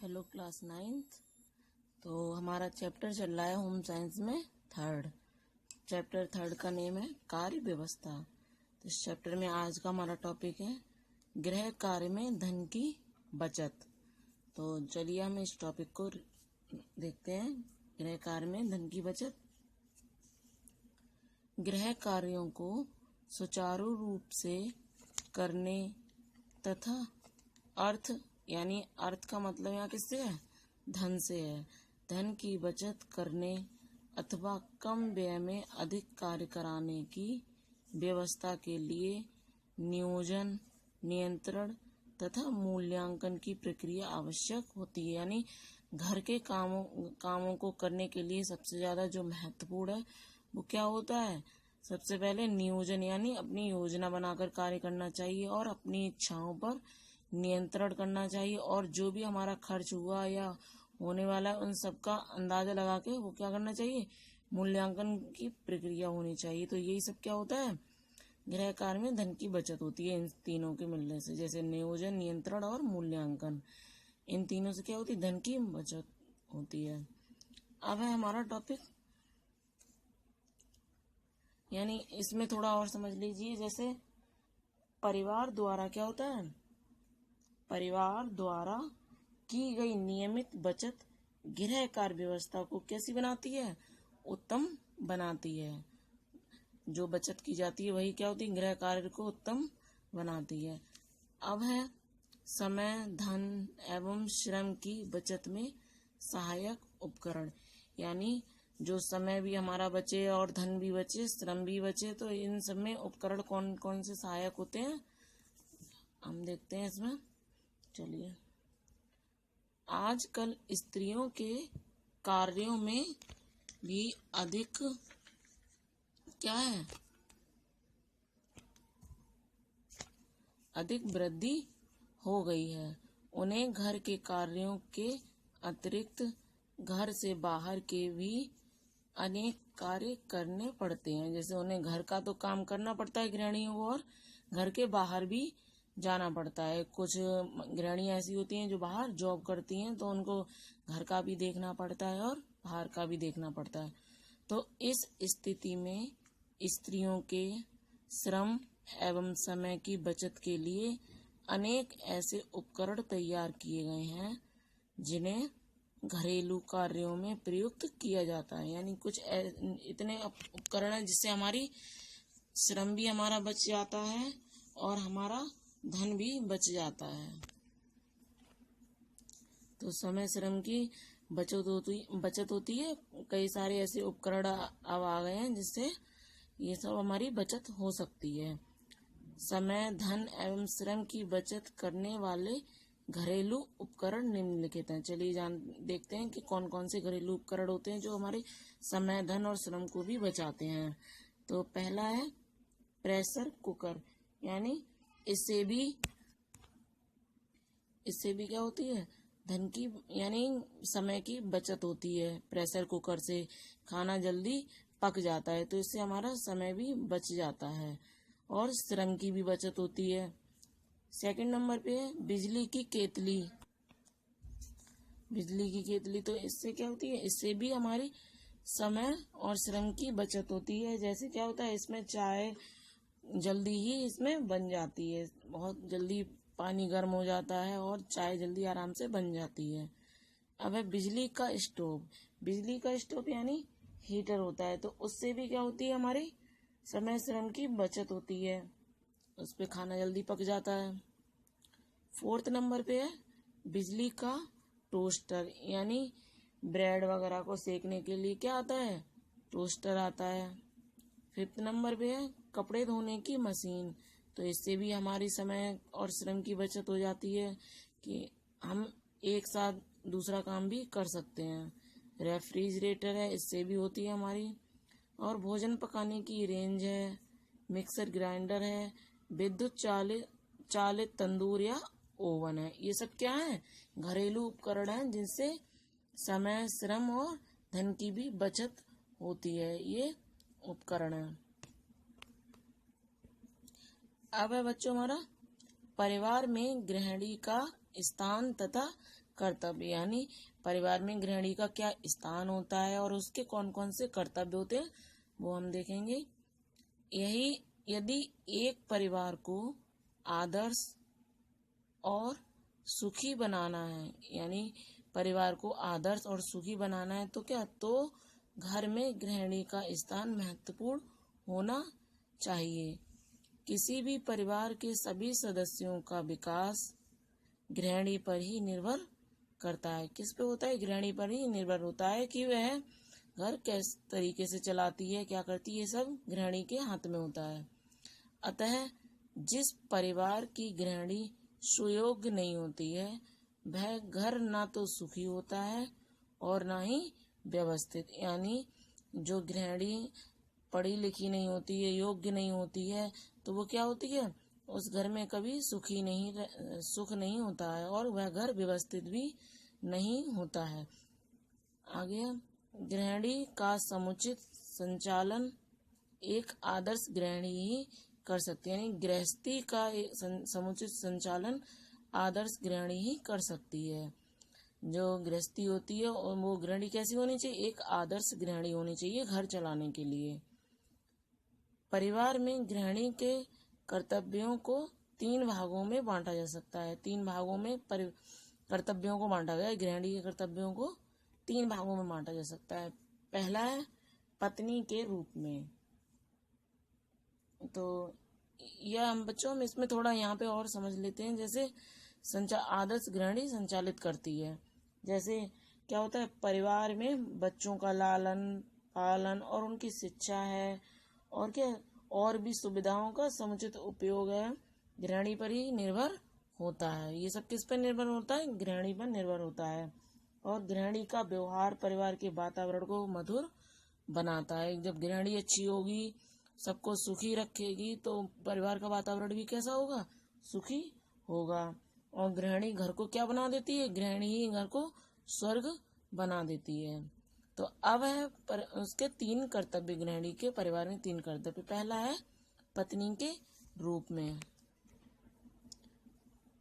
Hello class 9th। तो हमारा chapter चल रहा है होम साइंस में चैप्टर थर्ड का नेम है कार्य व्यवस्था। तो इस चैप्टर में आज का हमारा टॉपिक है गृह कार्य में धन की बचत। तो चलिए हम इस टॉपिक को देखते हैं। गृह कार्य में धन की बचत। गृह कार्यों को सुचारू रूप से करने तथा अर्थ का मतलब यहाँ किससे है? धन से है। धन की बचत करने अथवा कम व्यय में अधिक कार्य कराने की व्यवस्था के लिए नियोजन, नियंत्रण तथा मूल्यांकन की प्रक्रिया आवश्यक होती है। यानी घर के कामों को करने के लिए सबसे ज्यादा जो महत्वपूर्ण है वो क्या होता है? सबसे पहले नियोजन, यानी अपनी योजना बनाकर कार्य करना चाहिए और अपनी इच्छाओं पर नियंत्रण करना चाहिए। और जो भी हमारा खर्च हुआ या होने वाला है उन सब का अंदाजा लगा के वो क्या करना चाहिए? मूल्यांकन की प्रक्रिया होनी चाहिए। तो यही सब क्या होता है? गृह कार्य में धन की बचत होती है इन तीनों के मिलने से, जैसे नियोजन, नियंत्रण और मूल्यांकन। इन तीनों से क्या होती है? धन की बचत होती है। अब है हमारा टॉपिक, यानी इसमें थोड़ा और समझ लीजिए। जैसे परिवार द्वारा क्या होता है? परिवार द्वारा की गई नियमित बचत गृह कार्य व्यवस्था को कैसी बनाती है? उत्तम बनाती है। जो बचत की जाती है वही क्या होती है? गृह कार्य को उत्तम बनाती है। अब है समय, धन एवं श्रम की बचत में सहायक उपकरण। यानी जो समय भी हमारा बचे और धन भी बचे, श्रम भी बचे, तो इन सब में उपकरण कौन कौन से सहायक होते हैं हम देखते हैं इसमें। चलिए, आजकल स्त्रियों के कार्यों में भी अधिक क्या है? अधिक वृद्धि हो गई है। उन्हें घर के कार्यों के अतिरिक्त घर से बाहर के भी अनेक कार्य करने पड़ते हैं। जैसे उन्हें घर का तो काम करना पड़ता है गृहिणियों को, और घर के बाहर भी जाना पड़ता है। कुछ गृहिणियां ऐसी होती हैं जो बाहर जॉब करती हैं, तो उनको घर का भी देखना पड़ता है और बाहर का भी देखना पड़ता है। तो इस स्थिति में स्त्रियों के श्रम एवं समय की बचत के लिए अनेक ऐसे उपकरण तैयार किए गए हैं जिन्हें घरेलू कार्यों में प्रयुक्त किया जाता है। यानी कुछ इतने उपकरण हैं जिससे हमारी श्रम भी हमारा बच जाता है और हमारा धन भी बच जाता है। तो समय श्रम की बचत होती है। कई सारे ऐसे उपकरण अब आ गए हैं जिससे ये सब हमारी बचत हो सकती है। समय, धन एवं श्रम की बचत करने वाले घरेलू उपकरण निम्नलिखित हैं। चलिए देखते हैं कि कौन कौन से घरेलू उपकरण होते हैं जो हमारे समय, धन और श्रम को भी बचाते हैं। तो पहला है प्रेशर कुकर। यानी इससे भी क्या होती है? धन की यानी समय की बचत होती है। प्रेशर कुकर से खाना जल्दी पक जाता है, तो इससे हमारा समय भी बच जाता है और श्रम की भी बचत होती है। सेकंड नंबर पे है बिजली की केतली। बिजली की केतली, तो इससे क्या होती है? इससे भी हमारी समय और श्रम की बचत होती है। जैसे क्या होता है, इसमें चाय जल्दी ही इसमें बन जाती है, बहुत जल्दी पानी गर्म हो जाता है और चाय जल्दी आराम से बन जाती है। अब है बिजली का स्टोव। बिजली का स्टोव यानी हीटर होता है, तो उससे भी क्या होती है? हमारी समय श्रम की बचत होती है, उस पे खाना जल्दी पक जाता है। फोर्थ नंबर पे है बिजली का टोस्टर। यानी ब्रेड वगैरह को सेकने के लिए क्या आता है? टोस्टर आता है। फिफ्थ नंबर पे है कपड़े धोने की मशीन। तो इससे भी हमारी समय और श्रम की बचत हो जाती है कि हम एक साथ दूसरा काम भी कर सकते हैं। रेफ्रिजरेटर है, इससे भी होती है हमारी। और भोजन पकाने की रेंज है, मिक्सर ग्राइंडर है, विद्युत चालित तंदूर या ओवन है। ये सब क्या है? घरेलू उपकरण हैं जिनसे समय, श्रम और धन की भी बचत होती है। ये उपकरण है। अब है बच्चों हमारा परिवार में गृहिणी का स्थान तथा कर्तव्य, यानी परिवार में गृहिणी का क्या स्थान होता है और उसके कौन कौन से कर्तव्य होते हैं वो हम देखेंगे। यही यदि एक परिवार को आदर्श और सुखी बनाना है, यानी परिवार को आदर्श और सुखी बनाना है तो क्या, तो घर में गृहिणी का स्थान महत्वपूर्ण होना चाहिए। किसी भी परिवार के सभी सदस्यों का विकास गृहिणी पर ही निर्भर करता है। किस पे होता है? गृहिणी पर ही निर्भर होता है कि वह घर किस तरीके से चलाती है, क्या करती है, सब गृहिणी के हाथ में होता है। अतः जिस परिवार की गृहिणी सुयोग्य नहीं होती है वह घर ना तो सुखी होता है और ना ही व्यवस्थित, यानी जो गृहिणी पढ़ी लिखी नहीं होती है, योग्य नहीं होती है, तो वो क्या होती है, उस घर में कभी सुख नहीं होता है और वह घर व्यवस्थित भी नहीं होता है। आगे, गृहिणी का समुचित संचालन एक आदर्श गृहिणी ही कर सकती है, यानी गृहस्थी का समुचित संचालन आदर्श गृहिणी ही कर सकती है। जो गृहस्थी होती है और वो गृहिणी कैसी होनी चाहिए, एक आदर्श गृहिणी होनी चाहिए घर चलाने के लिए। परिवार में गृहिणी के कर्तव्यों को 3 भागों में बांटा जा सकता है। 3 भागों में कर्तव्यों को बांटा गया है। गृहिणी के कर्तव्यों को 3 भागों में बांटा जा सकता है। पहला है पत्नी के रूप में। तो यह हम बच्चों में इसमें थोड़ा यहाँ पे और समझ लेते हैं। जैसे आदर्श गृहिणी संचालित करती है, जैसे क्या होता है, परिवार में बच्चों का लालन पालन और उनकी शिक्षा है और क्या, और भी सुविधाओं का समुचित उपयोग है, गृहिणी पर ही निर्भर होता है। ये सब किस पर निर्भर होता है? गृहिणी पर निर्भर होता है। और गृहिणी का व्यवहार परिवार के वातावरण को मधुर बनाता है। जब गृहिणी अच्छी होगी, सबको सुखी रखेगी, तो परिवार का वातावरण भी कैसा होगा? सुखी होगा। और गृहिणी घर को क्या बना देती है? गृहिणी ही घर को स्वर्ग बना देती है। तो अब है उसके 3 कर्तव्य, गृहिणी के परिवार में 3 कर्तव्य। पहला है पत्नी के रूप में।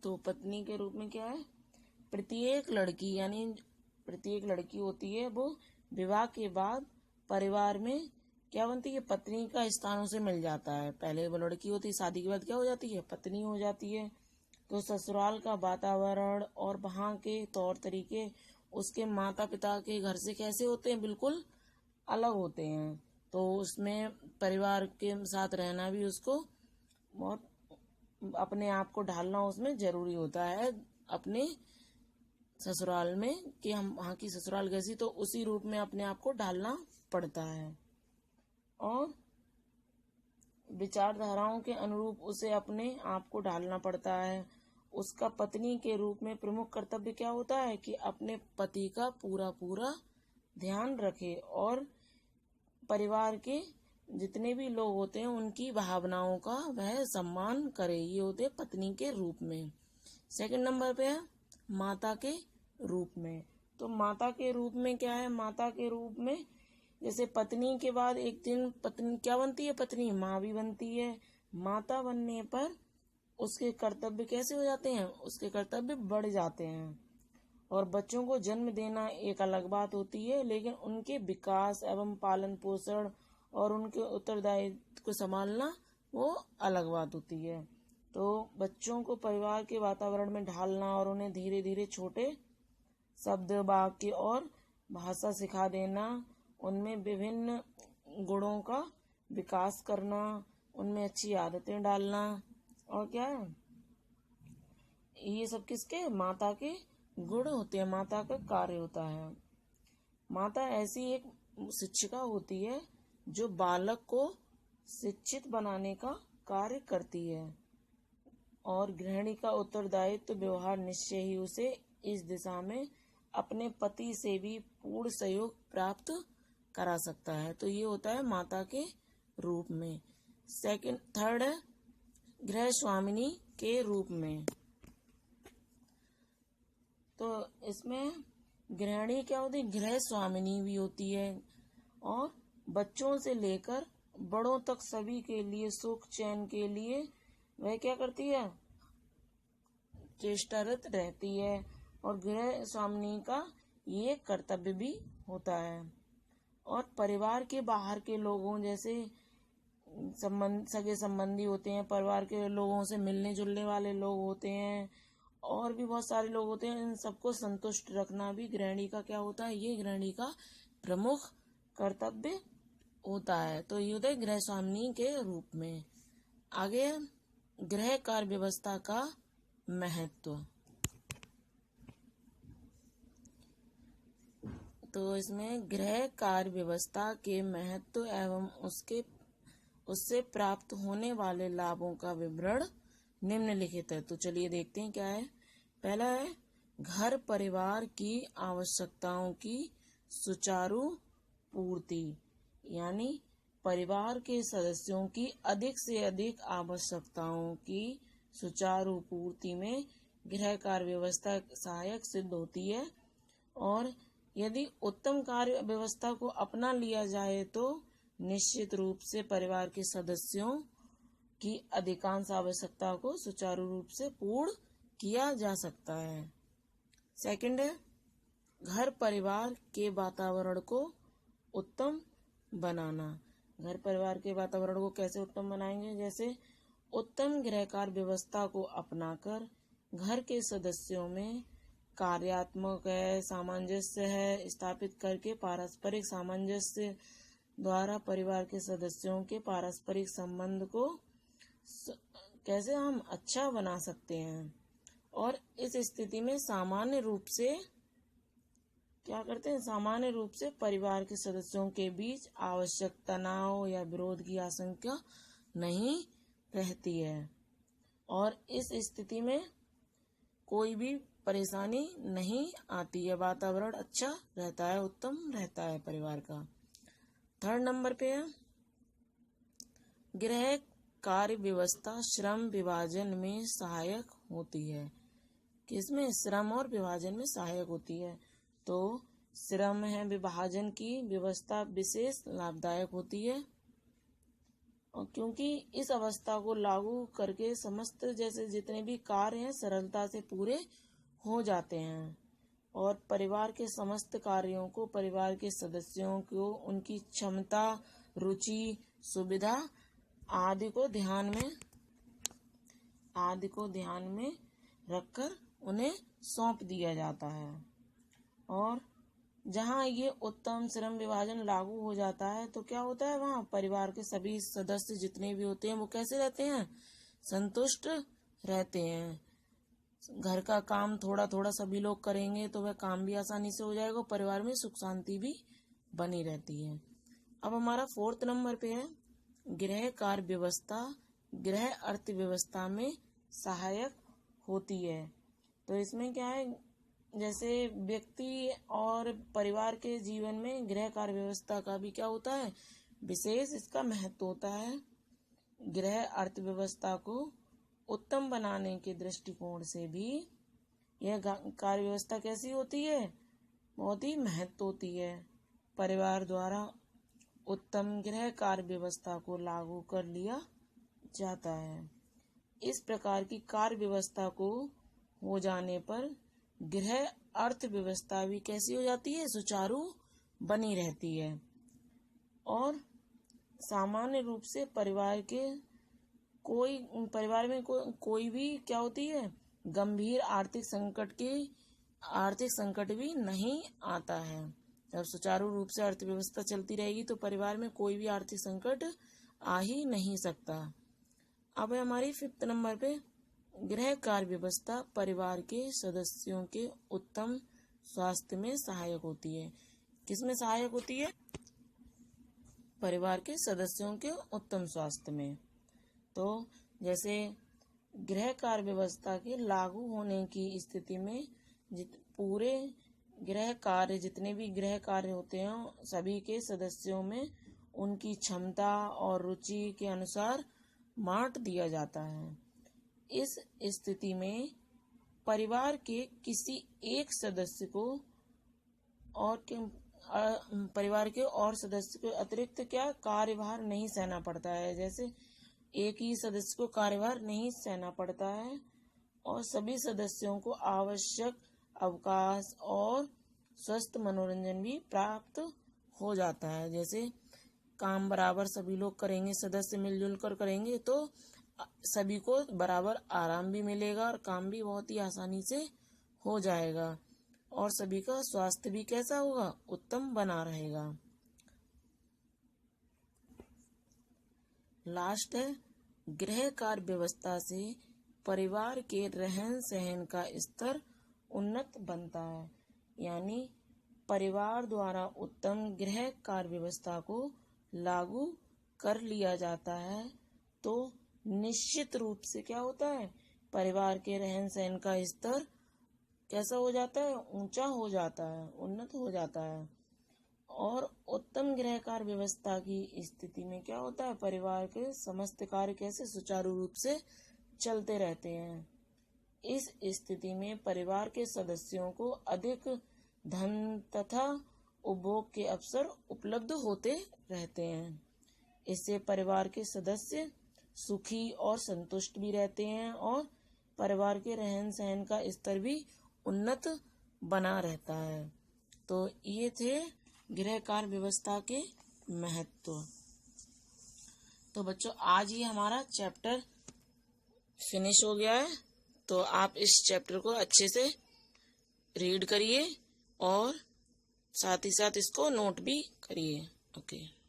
तो पत्नी के रूप में क्या है, प्रत्येक लड़की, यानी प्रत्येक लड़की होती है वो विवाह के बाद परिवार में क्या बनती है, पत्नी का स्थान उसे मिल जाता है। पहले वो लड़की होती है, शादी के बाद क्या हो जाती है, पत्नी हो जाती है। तो ससुराल का वातावरण और वहाँ के तौर तरीके उसके माता पिता के घर से कैसे होते हैं, बिल्कुल अलग होते हैं। तो उसमें परिवार के साथ रहना भी उसको बहुत अपने आप को ढालना उसमें जरूरी होता है अपने ससुराल में, कि हम वहाँ की ससुराल कैसी, तो उसी रूप में अपने आप को ढालना पड़ता है। और विचारधाराओं के अनुरूप उसे अपने आप को ढालना पड़ता है। उसका पत्नी के रूप में प्रमुख कर्तव्य क्या होता है कि अपने पति का पूरा ध्यान रखे और परिवार के जितने भी लोग होते हैं उनकी भावनाओं का वह सम्मान करे। ये होते हैं पत्नी के रूप में। सेकंड नंबर पे है माता के रूप में। तो माता के रूप में क्या है, माता के रूप में जैसे पत्नी के बाद एक दिन पत्नी क्या बनती है, पत्नी माँ भी बनती है। माता बनने पर उसके कर्तव्य कैसे हो जाते हैं, उसके कर्तव्य बढ़ जाते हैं। और बच्चों को जन्म देना एक अलग बात होती है, लेकिन उनके विकास एवं पालन पोषण और उनके उत्तरदायित्व को संभालना वो अलग बात होती है। तो बच्चों को परिवार के वातावरण में ढालना और उन्हें धीरे धीरे छोटे शब्द वाक्य और भाषा सिखा देना, उनमें विभिन्न गुणों का विकास करना, उनमें अच्छी आदतें डालना, और क्या है, ये सब किसके, माता के गुण होते हैं, माता का कार्य होता है। माता ऐसी एक शिक्षिका होती है जो बालक को शिक्षित बनाने का कार्य करती है। और गृहिणी का उत्तरदायित्व व्यवहार निश्चय ही उसे इस दिशा में अपने पति से भी पूर्ण सहयोग प्राप्त करा सकता है। तो ये होता है माता के रूप में। थर्ड है गृह स्वामिनी के रूप में। तो इसमें गृहिणी क्या होती है, गृह स्वामिनी भी होती है और बच्चों से लेकर बड़ों तक सभी के लिए सुख चैन के लिए वह क्या करती है, चेष्टारत रहती है। और गृह स्वामिनी का ये कर्तव्य भी होता है। और परिवार के बाहर के लोगों जैसे सगे संबंधी होते हैं, परिवार के लोगों से मिलने जुलने वाले लोग होते हैं, और भी बहुत सारे लोग होते हैं, इन सबको संतुष्ट रखना भी गृहिणी का क्या होता है, ये गृहिणी का प्रमुख कर्तव्य होता है। तो ये होता है गृह स्वामिनी के रूप में। आगे गृह कार्य व्यवस्था का महत्व। तो इसमें गृह कार्य व्यवस्था के महत्व एवं उससे प्राप्त होने वाले लाभों का विवरण निम्नलिखित है। तो चलिए देखते हैं क्या है। पहला है घर परिवार की आवश्यकताओं की सुचारू पूर्ति, यानी परिवार के सदस्यों की अधिक से अधिक आवश्यकताओं की सुचारू पूर्ति में गृह कार्य व्यवस्था सहायक सिद्ध होती है। और यदि उत्तम कार्य व्यवस्था को अपना लिया जाए तो निश्चित रूप से परिवार के सदस्यों की अधिकांश आवश्यकता को सुचारू रूप से पूर्ण किया जा सकता है। सेकंड है घर परिवार के वातावरण को उत्तम बनाना। घर परिवार के वातावरण को कैसे उत्तम बनाएंगे, जैसे उत्तम गृह कार्य व्यवस्था को अपनाकर घर के सदस्यों में कार्यात्मक है, सामंजस्य है स्थापित करके पारस्परिक सामंजस्य द्वारा परिवार के सदस्यों के पारस्परिक संबंध को कैसे हम अच्छा बना सकते हैं। और इस स्थिति में सामान्य रूप से क्या करते हैं, सामान्य रूप से परिवार के सदस्यों के बीच आवश्यक तनाव या विरोध की आशंका नहीं रहती है, और इस स्थिति में कोई भी परेशानी नहीं आती है, वातावरण अच्छा रहता है, उत्तम रहता है परिवार का। थर्ड नंबर पे है गृह कार्य व्यवस्था श्रम विभाजन में सहायक होती है। किसमें, श्रम और विभाजन में सहायक होती है। तो श्रम है विभाजन की व्यवस्था विशेष लाभदायक होती है, और क्योंकि इस अवस्था को लागू करके समस्त जैसे जितने भी कार्य हैं सरलता से पूरे हो जाते हैं, और परिवार के समस्त कार्यों को परिवार के सदस्यों को उनकी क्षमता, रुचि, सुविधा आदि को ध्यान में रखकर उन्हें सौंप दिया जाता है। और जहाँ ये उत्तम श्रम विभाजन लागू हो जाता है तो क्या होता है, वहाँ परिवार के सभी सदस्य जितने भी होते हैं वो कैसे रहते हैं, संतुष्ट रहते हैं। घर का काम थोड़ा थोड़ा सभी लोग करेंगे तो वह काम भी आसानी से हो जाएगा, परिवार में सुख शांति भी बनी रहती है। अब हमारा फोर्थ नंबर पे है गृह कार्य व्यवस्था गृह अर्थव्यवस्था में सहायक होती है। तो इसमें क्या है, जैसे व्यक्ति और परिवार के जीवन में गृह कार्य व्यवस्था का भी क्या होता है, विशेष इसका महत्व होता है। गृह अर्थव्यवस्था को उत्तम बनाने के दृष्टिकोण से भी यह कार्य व्यवस्था कैसी होती है, बहुत ही महत्व होती है। परिवार द्वारा उत्तम गृह कार्य व्यवस्था को लागू कर लिया जाता है। इस प्रकार की कार्य व्यवस्था को हो जाने पर गृह अर्थव्यवस्था भी कैसी हो जाती है, सुचारू बनी रहती है, और सामान्य रूप से परिवार में कोई भी क्या होती है, गंभीर आर्थिक संकट भी नहीं आता है। जब सुचारू रूप से अर्थव्यवस्था चलती रहेगी तो परिवार में कोई भी आर्थिक संकट आ ही नहीं सकता। अब हमारी फिफ्थ नंबर पे गृह कार्य व्यवस्था परिवार के सदस्यों के उत्तम स्वास्थ्य में सहायक होती है। किसमें सहायक होती है, परिवार के सदस्यों के उत्तम स्वास्थ्य में। तो जैसे गृह कार्य व्यवस्था के लागू होने की स्थिति में पूरे जितने भी गृह कार्य होते हैं सभी के सदस्यों में उनकी क्षमता और रुचि के अनुसार बांट दिया जाता है। इस स्थिति में परिवार के किसी एक सदस्य को और परिवार के और सदस्य को अतिरिक्त क्या कार्यभार नहीं सहना पड़ता है। जैसे एक ही सदस्य को कार्यभार नहीं सहना पड़ता है और सभी सदस्यों को आवश्यक अवकाश और स्वस्थ मनोरंजन भी प्राप्त हो जाता है। जैसे काम बराबर सभी लोग करेंगे, सदस्य मिलजुल कर करेंगे तो सभी को बराबर आराम भी मिलेगा और काम भी बहुत ही आसानी से हो जाएगा और सभी का स्वास्थ्य भी कैसा होगा, उत्तम बना रहेगा। लास्ट है, गृह कार्य व्यवस्था से परिवार के रहन सहन का स्तर उन्नत बनता है। यानी परिवार द्वारा उत्तम गृह कार्य व्यवस्था को लागू कर लिया जाता है तो निश्चित रूप से क्या होता है, परिवार के रहन सहन का स्तर कैसा हो जाता है, ऊंचा हो जाता है, उन्नत हो जाता है। और उत्तम गृह कार्य व्यवस्था की स्थिति में क्या होता है, परिवार के समस्त कार्य कैसे सुचारू रूप से चलते रहते हैं। इस स्थिति में परिवार के सदस्यों को अधिक धन तथा उपभोग के अवसर उपलब्ध होते रहते हैं। इससे परिवार के सदस्य सुखी और संतुष्ट भी रहते हैं और परिवार के रहन सहन का स्तर भी उन्नत बना रहता है। तो ये थे गृह कार्य व्यवस्था के महत्व। तो बच्चों आज ही हमारा चैप्टर फिनिश हो गया है, तो आप इस चैप्टर को अच्छे से रीड करिए और साथ ही साथ इसको नोट भी करिए। ओके।